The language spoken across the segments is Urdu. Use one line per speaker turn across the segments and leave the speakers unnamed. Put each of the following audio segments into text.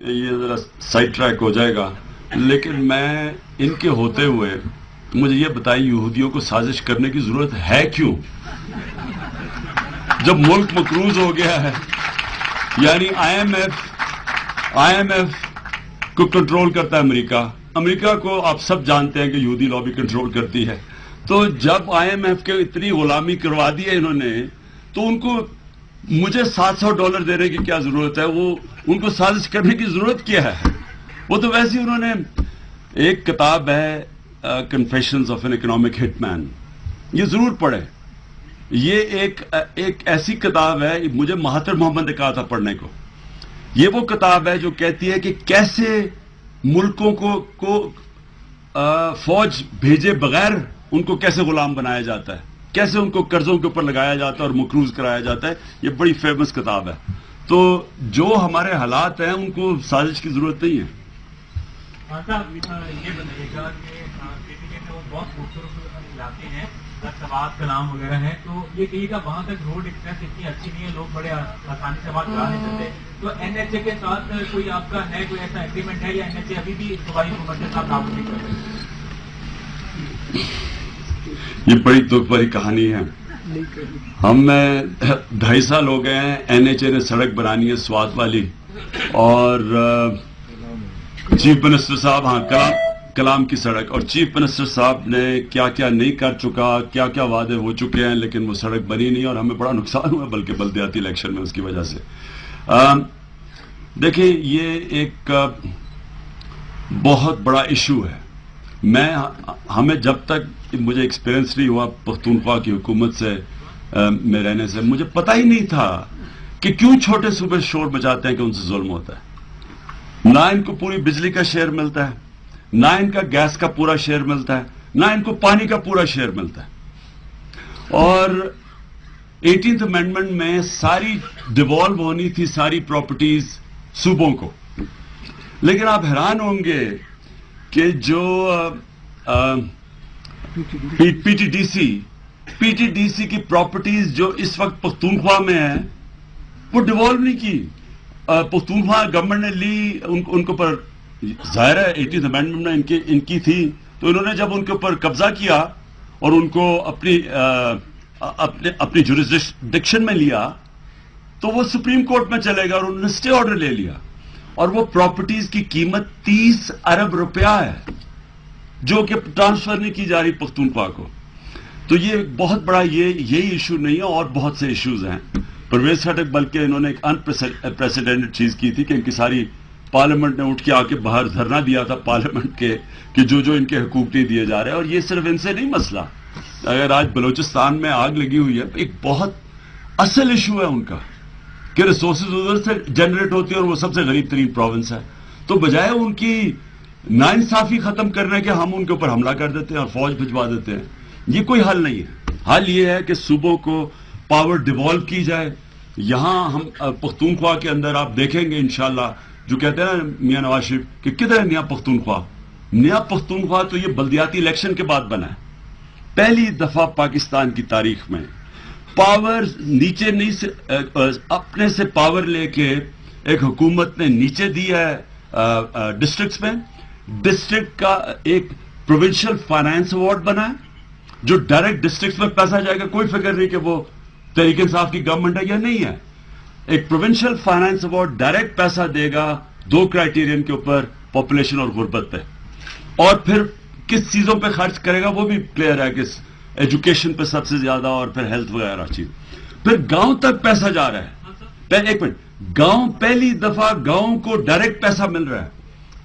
یہ ذرا سائڈ ٹریک ہو جائے گا، لیکن میں ان کے ہوتے ہوئے مجھے یہ بتائی یہودیوں کو سازش کرنے کی ضرورت ہے کیوں؟ جب ملک مقروض ہو گیا ہے، یعنی آئی ایم ایف کو کنٹرول کرتا ہے امریکہ کو آپ سب جانتے ہیں کہ یہودی لابی کنٹرول کرتی ہے، تو جب آئی ایم ایف کے اتنی غلامی کروا دی ہے انہوں نے، تو ان کو مجھے $700 دینے کی کیا ضرورت ہے؟ وہ ان کو سازش کرنے کی ضرورت کیا ہے؟ وہ تو ویسے ہی انہوں نے ایک کتاب ہے کنفیشنز آف این اکنامک ہٹ مین، یہ ضرور پڑھیں. یہ ایک ایسی کتاب ہے، مجھے مہاتر محمد نے کہا تھا پڑھنے کو. یہ وہ کتاب ہے جو کہتی ہے کہ کیسے ملکوں کو فوج بھیجے بغیر ان کو کیسے غلام بنایا جاتا ہے، کیسے ان کو قرضوں کے اوپر لگایا جاتا ہے اور مقروض کرایا جاتا ہے. یہ بڑی فیمس کتاب ہے. تو جو ہمارے حالات ہیں ان کو سازش کی ضرورت نہیں ہے.
یہ بتائیے گا کہ وہ بہت خوبصورت علاقے ہیں، سوات کلام وغیرہ ہے، تو یہ کہیے گا وہاں تک روڈ ایکسپریس اتنی اچھی نہیں ہے، لوگ بڑے آسانی سے بات کرا نہیں سکتے. تو این ایچ اے کے ساتھ کوئی آپ کا ہے کوئی ایسا ایگریمنٹ ہے، یا این ایچ اے ابھی بھی صوبائی حکومت کے ساتھ تعاون نہیں کر رہے؟
یہ بڑی دکھ بھری کہانی ہے. ہم 2.5 سال ہو گئے ہیں، این ایچ اے نے سڑک بنانی ہے سوات والی، اور چیف منسٹر صاحب، ہاں کلام کی سڑک، اور چیف منسٹر صاحب نے کیا کیا نہیں کر چکا، کیا کیا وعدے ہو چکے ہیں، لیکن وہ سڑک بنی نہیں اور ہمیں بڑا نقصان ہوا، بلکہ بلدیاتی الیکشن میں اس کی وجہ سے. دیکھیں یہ ایک بہت بڑا ایشو ہے. ہمیں جب تک مجھے ایکسپیرینس نہیں ہوا پختونخوا کی حکومت سے میں رہنے سے، مجھے پتہ ہی نہیں تھا کہ کیوں چھوٹے صوبے شور بجاتے ہیں کہ ان سے ظلم ہوتا ہے. نہ ان کو پوری بجلی کا شیئر ملتا ہے، نہ ان کا گیس کا پورا شیئر ملتا ہے، نہ ان کو پانی کا پورا شیئر ملتا ہے. اور 18th امینڈمنٹ میں ساری ڈیوالو ہونی تھی ساری پراپرٹیز صوبوں کو. لیکن آپ حیران ہوں گے کہ جو پی ٹی ڈی سی کی پراپرٹیز جو اس وقت پختونخوا میں ہیں وہ ڈیوالو نہیں کی. پختونخوا گورنمنٹ نے لی، ان کے اوپر ظاہر ہے 18th امینڈمنٹ میں ان کی تھی، تو انہوں نے جب ان کے اوپر قبضہ کیا اور ان کو اپنی جورسڈکشن میں لیا، تو وہ سپریم کورٹ میں چلے گا اور انہوں نے اسٹے آرڈر لے لیا، اور وہ پراپرٹیز کی قیمت 30 ارب روپیہ ہے جو کہ ٹرانسفر نہیں کی جا رہی پختونخوا کو. تو یہ بہت بڑا یہی ایشو نہیں ہے، اور بہت سے ایشوز ہیں. پرویز خٹک بلکہ انہوں نے ایک انپریسیڈنٹڈ چیز کی تھی کہ ان کی ساری پارلیمنٹ نے اٹھ کے آ کے باہر دھرنا دیا تھا پارلیمنٹ کے کہ جو ان کے حقوق نہیں دیے جا رہے ہیں. اور یہ صرف ان سے نہیں مسئلہ، اگر آج بلوچستان میں آگ لگی ہوئی ہے، ایک بہت اصل ایشو ہے ان کا کہ ریسورسز ادھر سے جنریٹ ہوتی ہے اور وہ سب سے غریب ترین پروونس ہے. تو بجائے ان کی ناانصافی ختم کرنے کے ہم ان کے اوپر حملہ کر دیتے ہیں اور فوج بھجوا دیتے ہیں. یہ کوئی حل نہیں ہے. حل یہ ہے کہ صوبوں کو پاور ڈیوالو کی جائے. یہاں ہم پختونخوا کے اندر آپ دیکھیں گے انشاءاللہ جو کہتے ہیں نا میاں نواز شریف کہ کدھر ہے نیا پختونخوا تو یہ بلدیاتی الیکشن کے بعد بنا ہے. پہلی دفعہ پاکستان کی تاریخ میں پاور نیچے نہیں اپنے سے پاور لے کے ایک حکومت نے نیچے دیا ہے ڈسٹرکٹس میں. ڈسٹرکٹ کا ایک پروونشل فائنانس ایوارڈ بنا ہے جو ڈائریکٹ ڈسٹرکٹس میں پیسہ جائے گا. کوئی فکر نہیں کہ وہ تحریک انصاف کی گورنمنٹ ہے یا نہیں ہے. ایک پروونشل فائنانس ایوارڈ ڈائریکٹ پیسہ دے گا 2 کرائٹیرین کے اوپر، پاپولیشن اور غربت پہ. اور پھر کس چیزوں پہ خرچ کرے گا وہ بھی کلیئر ہے کہ ایجوکیشن پہ سب سے زیادہ، اور پھر ہیلتھ وغیرہ چیز. پھر گاؤں تک پیسہ جا رہا ہے. ایک منٹ، گاؤں پہلی دفعہ گاؤں کو ڈائریکٹ پیسہ مل رہا ہے،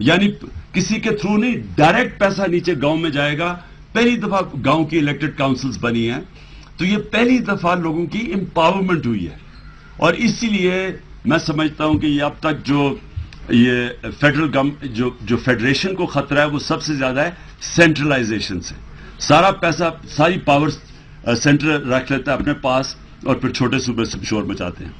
یعنی کسی کے تھرو نہیں، ڈائریکٹ پیسہ نیچے گاؤں میں جائے گا. پہلی دفعہ گاؤں کی الیکٹڈ کاؤنسلز بنی ہیں. تو یہ پہلی دفعہ لوگوں کی امپاورمنٹ ہوئی ہے. اور اسی لیے میں سمجھتا ہوں کہ یہ اب تک جو یہ فیڈرل جو فیڈریشن کو خطرہ ہے وہ سب سے زیادہ ہے سینٹرلائزیشن سے. سارا پیسہ، ساری پاور سینٹر رکھ لیتا ہے اپنے پاس اور پھر چھوٹے صوبے سے شور مچاتے ہیں.